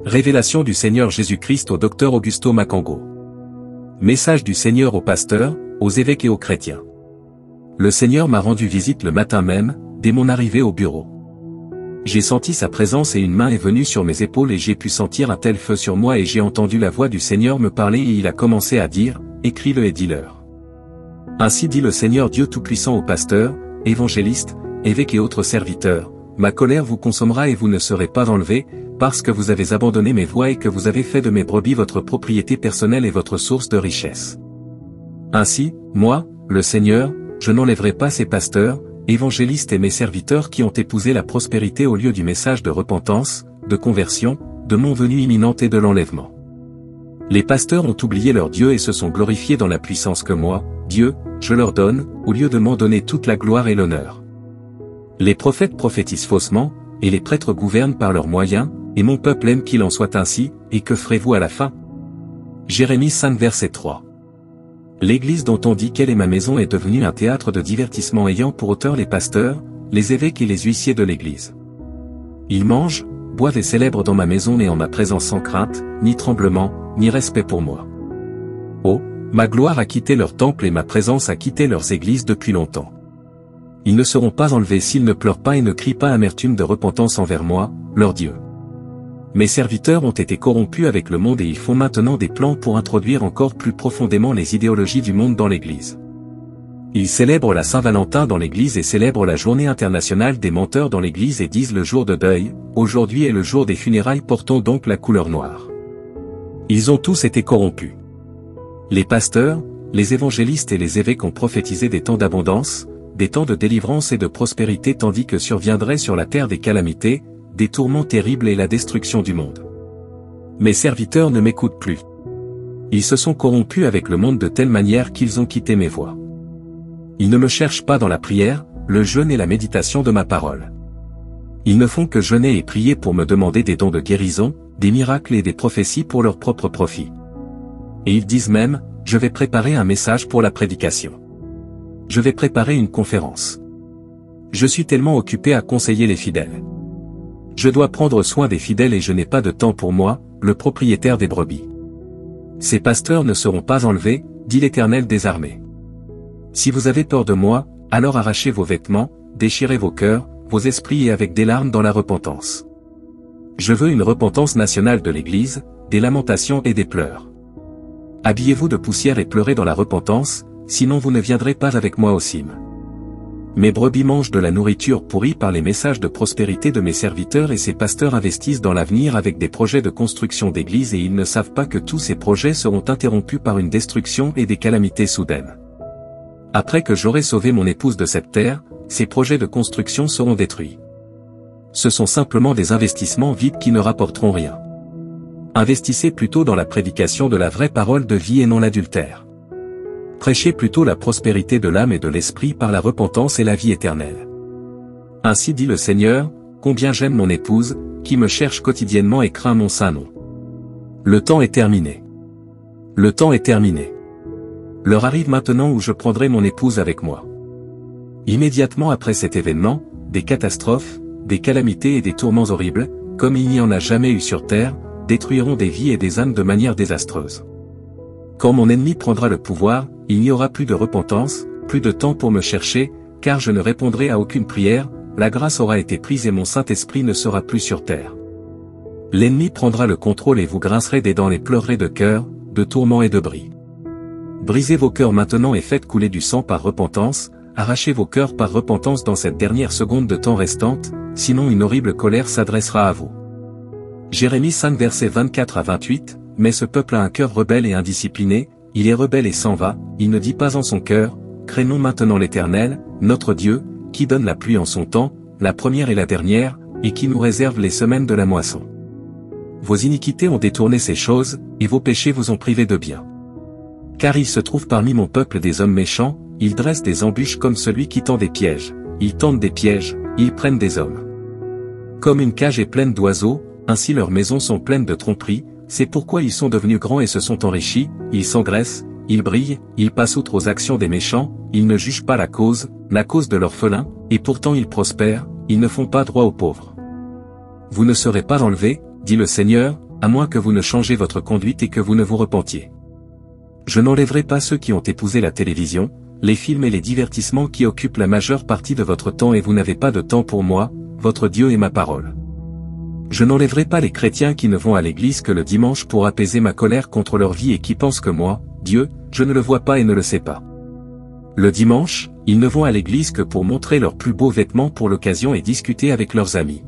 Révélation du Seigneur Jésus-Christ au Dr Augusto Macango. Message du Seigneur aux pasteurs, aux évêques et aux chrétiens. Le Seigneur m'a rendu visite le matin même, dès mon arrivée au bureau. J'ai senti sa présence et une main est venue sur mes épaules et j'ai pu sentir un tel feu sur moi et j'ai entendu la voix du Seigneur me parler et il a commencé à dire, écris-le et dis-leur. Ainsi dit le Seigneur Dieu Tout-Puissant aux pasteurs, évangélistes, évêques et autres serviteurs, ma colère vous consommera et vous ne serez pas enlevés, parce que vous avez abandonné mes voies et que vous avez fait de mes brebis votre propriété personnelle et votre source de richesse. Ainsi, moi, le Seigneur, je n'enlèverai pas ces pasteurs, évangélistes et mes serviteurs qui ont épousé la prospérité au lieu du message de repentance, de conversion, de mon venue imminente et de l'enlèvement. Les pasteurs ont oublié leur Dieu et se sont glorifiés dans la puissance que moi, Dieu, je leur donne, au lieu de m'en donner toute la gloire et l'honneur. Les prophètes prophétisent faussement, et les prêtres gouvernent par leurs moyens, et mon peuple aime qu'il en soit ainsi, et que ferez-vous à la fin? Jérémie 5 verset 3. L'église dont on dit qu'elle est ma maison est devenue un théâtre de divertissement ayant pour auteur les pasteurs, les évêques et les huissiers de l'église. Ils mangent, boivent et célèbrent dans ma maison et en ma présence sans crainte, ni tremblement, ni respect pour moi. Oh, ma gloire a quitté leur temple et ma présence a quitté leurs églises depuis longtemps. Ils ne seront pas enlevés s'ils ne pleurent pas et ne crient pas amertume de repentance envers moi, leur Dieu. Mes serviteurs ont été corrompus avec le monde et ils font maintenant des plans pour introduire encore plus profondément les idéologies du monde dans l'Église. Ils célèbrent la Saint-Valentin dans l'Église et célèbrent la journée internationale des menteurs dans l'Église et disent le jour de deuil, aujourd'hui est le jour des funérailles portons donc la couleur noire. Ils ont tous été corrompus. Les pasteurs, les évangélistes et les évêques ont prophétisé des temps d'abondance, des temps de délivrance et de prospérité tandis que surviendraient sur la terre des calamités, des tourments terribles et la destruction du monde. Mes serviteurs ne m'écoutent plus. Ils se sont corrompus avec le monde de telle manière qu'ils ont quitté mes voies. Ils ne me cherchent pas dans la prière, le jeûne et la méditation de ma parole. Ils ne font que jeûner et prier pour me demander des dons de guérison, des miracles et des prophéties pour leur propre profit. Et ils disent même, je vais préparer un message pour la prédication. Je vais préparer une conférence. Je suis tellement occupé à conseiller les fidèles. Je dois prendre soin des fidèles et je n'ai pas de temps pour moi, le propriétaire des brebis. Ces pasteurs ne seront pas enlevés, dit l'Éternel des armées. Si vous avez peur de moi, alors arrachez vos vêtements, déchirez vos cœurs, vos esprits et avec des larmes dans la repentance. Je veux une repentance nationale de l'Église, des lamentations et des pleurs. Habillez-vous de poussière et pleurez dans la repentance, sinon vous ne viendrez pas avec moi au cime. Mes brebis mangent de la nourriture pourrie par les messages de prospérité de mes serviteurs et ces pasteurs investissent dans l'avenir avec des projets de construction d'églises et ils ne savent pas que tous ces projets seront interrompus par une destruction et des calamités soudaines. Après que j'aurai sauvé mon épouse de cette terre, ces projets de construction seront détruits. Ce sont simplement des investissements vides qui ne rapporteront rien. Investissez plutôt dans la prédication de la vraie parole de vie et non l'adultère. Prêchez plutôt la prospérité de l'âme et de l'esprit par la repentance et la vie éternelle. Ainsi dit le Seigneur, combien j'aime mon épouse, qui me cherche quotidiennement et craint mon saint nom. Le temps est terminé. Le temps est terminé. L'heure arrive maintenant où je prendrai mon épouse avec moi. Immédiatement après cet événement, des catastrophes, des calamités et des tourments horribles, comme il n'y en a jamais eu sur terre, détruiront des vies et des âmes de manière désastreuse. Quand mon ennemi prendra le pouvoir, il n'y aura plus de repentance, plus de temps pour me chercher, car je ne répondrai à aucune prière, la grâce aura été prise et mon Saint-Esprit ne sera plus sur terre. L'ennemi prendra le contrôle et vous grincerez des dents et pleurerez de cœur, de tourments et de bris. Brisez vos cœurs maintenant et faites couler du sang par repentance, arrachez vos cœurs par repentance dans cette dernière seconde de temps restante, sinon une horrible colère s'adressera à vous. Jérémie 5 versets 24 à 28, mais ce peuple a un cœur rebelle et indiscipliné, il est rebelle et s'en va, il ne dit pas en son cœur, craignons maintenant l'Éternel, notre Dieu, qui donne la pluie en son temps, la première et la dernière, et qui nous réserve les semaines de la moisson. Vos iniquités ont détourné ces choses, et vos péchés vous ont privé de bien. Car il se trouve parmi mon peuple des hommes méchants, ils dressent des embûches comme celui qui tend des pièges, ils tendent des pièges, ils prennent des hommes. Comme une cage est pleine d'oiseaux, ainsi leurs maisons sont pleines de tromperies, c'est pourquoi ils sont devenus grands et se sont enrichis, ils s'engraissent, ils brillent, ils passent outre aux actions des méchants, ils ne jugent pas la cause de l'orphelin, et pourtant ils prospèrent, ils ne font pas droit aux pauvres. Vous ne serez pas enlevés, dit le Seigneur, à moins que vous ne changez votre conduite et que vous ne vous repentiez. Je n'enlèverai pas ceux qui ont épousé la télévision, les films et les divertissements qui occupent la majeure partie de votre temps et vous n'avez pas de temps pour moi, votre Dieu et ma parole. Je n'enlèverai pas les chrétiens qui ne vont à l'église que le dimanche pour apaiser ma colère contre leur vie et qui pensent que moi, Dieu, je ne le vois pas et ne le sais pas. Le dimanche, ils ne vont à l'église que pour montrer leurs plus beaux vêtements pour l'occasion et discuter avec leurs amis.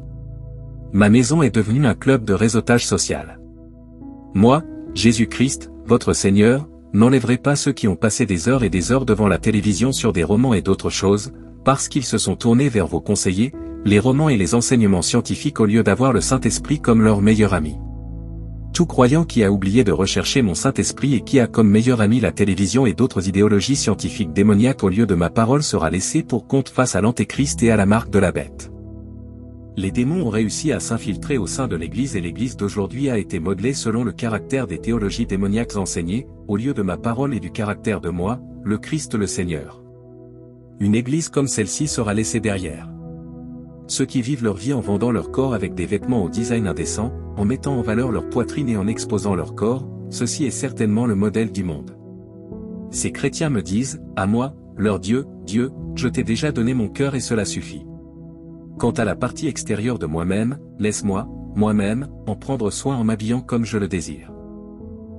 Ma maison est devenue un club de réseautage social. Moi, Jésus-Christ, votre Seigneur, n'enlèverai pas ceux qui ont passé des heures et des heures devant la télévision sur des romans et d'autres choses, parce qu'ils se sont tournés vers vos conseillers, les romans et les enseignements scientifiques au lieu d'avoir le Saint-Esprit comme leur meilleur ami. Tout croyant qui a oublié de rechercher mon Saint-Esprit et qui a comme meilleur ami la télévision et d'autres idéologies scientifiques démoniaques au lieu de ma parole sera laissé pour compte face à l'Antéchrist et à la marque de la bête. Les démons ont réussi à s'infiltrer au sein de l'Église et l'Église d'aujourd'hui a été modelée selon le caractère des théologies démoniaques enseignées, au lieu de ma parole et du caractère de moi, le Christ le Seigneur. Une Église comme celle-ci sera laissée derrière. Ceux qui vivent leur vie en vendant leur corps avec des vêtements au design indécent, en mettant en valeur leur poitrine et en exposant leur corps, ceci est certainement le modèle du monde. Ces chrétiens me disent, à moi, leur Dieu, Dieu, je t'ai déjà donné mon cœur et cela suffit. Quant à la partie extérieure de moi-même, laisse-moi, moi-même, en prendre soin en m'habillant comme je le désire.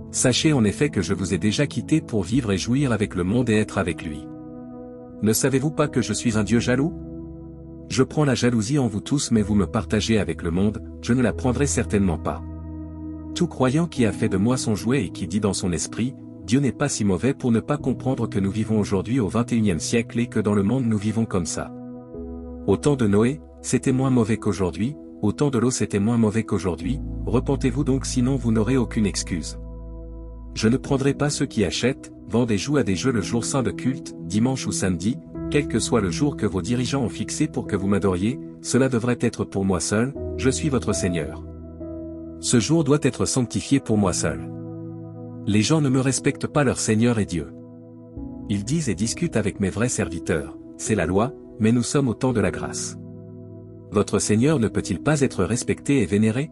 Sachez en effet que je vous ai déjà quitté pour vivre et jouir avec le monde et être avec lui. Ne savez-vous pas que je suis un Dieu jaloux ? Je prends la jalousie en vous tous mais vous me partagez avec le monde, je ne la prendrai certainement pas. Tout croyant qui a fait de moi son jouet et qui dit dans son esprit, Dieu n'est pas si mauvais pour ne pas comprendre que nous vivons aujourd'hui au XXIe siècle et que dans le monde nous vivons comme ça. Au temps de Noé, c'était moins mauvais qu'aujourd'hui, au temps de l'eau c'était moins mauvais qu'aujourd'hui, repentez-vous donc sinon vous n'aurez aucune excuse. Je ne prendrai pas ceux qui achètent, vendent et jouent à des jeux le jour saint de culte, dimanche ou samedi, quel que soit le jour que vos dirigeants ont fixé pour que vous m'adoriez, cela devrait être pour moi seul, je suis votre Seigneur. Ce jour doit être sanctifié pour moi seul. Les gens ne me respectent pas leur Seigneur et Dieu. Ils disent et discutent avec mes vrais serviteurs, c'est la loi, mais nous sommes au temps de la grâce. Votre Seigneur ne peut-il pas être respecté et vénéré?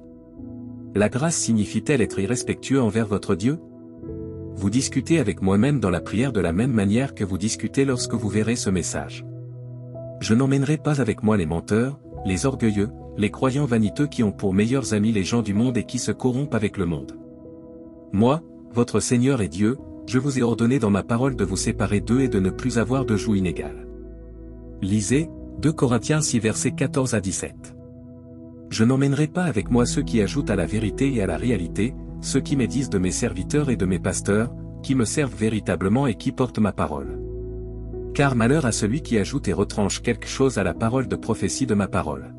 La grâce signifie-t-elle être irrespectueux envers votre Dieu? Vous discutez avec moi-même dans la prière de la même manière que vous discutez lorsque vous verrez ce message. Je n'emmènerai pas avec moi les menteurs, les orgueilleux, les croyants vaniteux qui ont pour meilleurs amis les gens du monde et qui se corrompent avec le monde. Moi, votre Seigneur et Dieu, je vous ai ordonné dans ma parole de vous séparer d'eux et de ne plus avoir de joug inégal. Lisez, 2 Corinthiens 6 versets 14 à 17. Je n'emmènerai pas avec moi ceux qui ajoutent à la vérité et à la réalité, ceux qui médisent de mes serviteurs et de mes pasteurs, qui me servent véritablement et qui portent ma parole. Car malheur à celui qui ajoute et retranche quelque chose à la parole de prophétie de ma parole.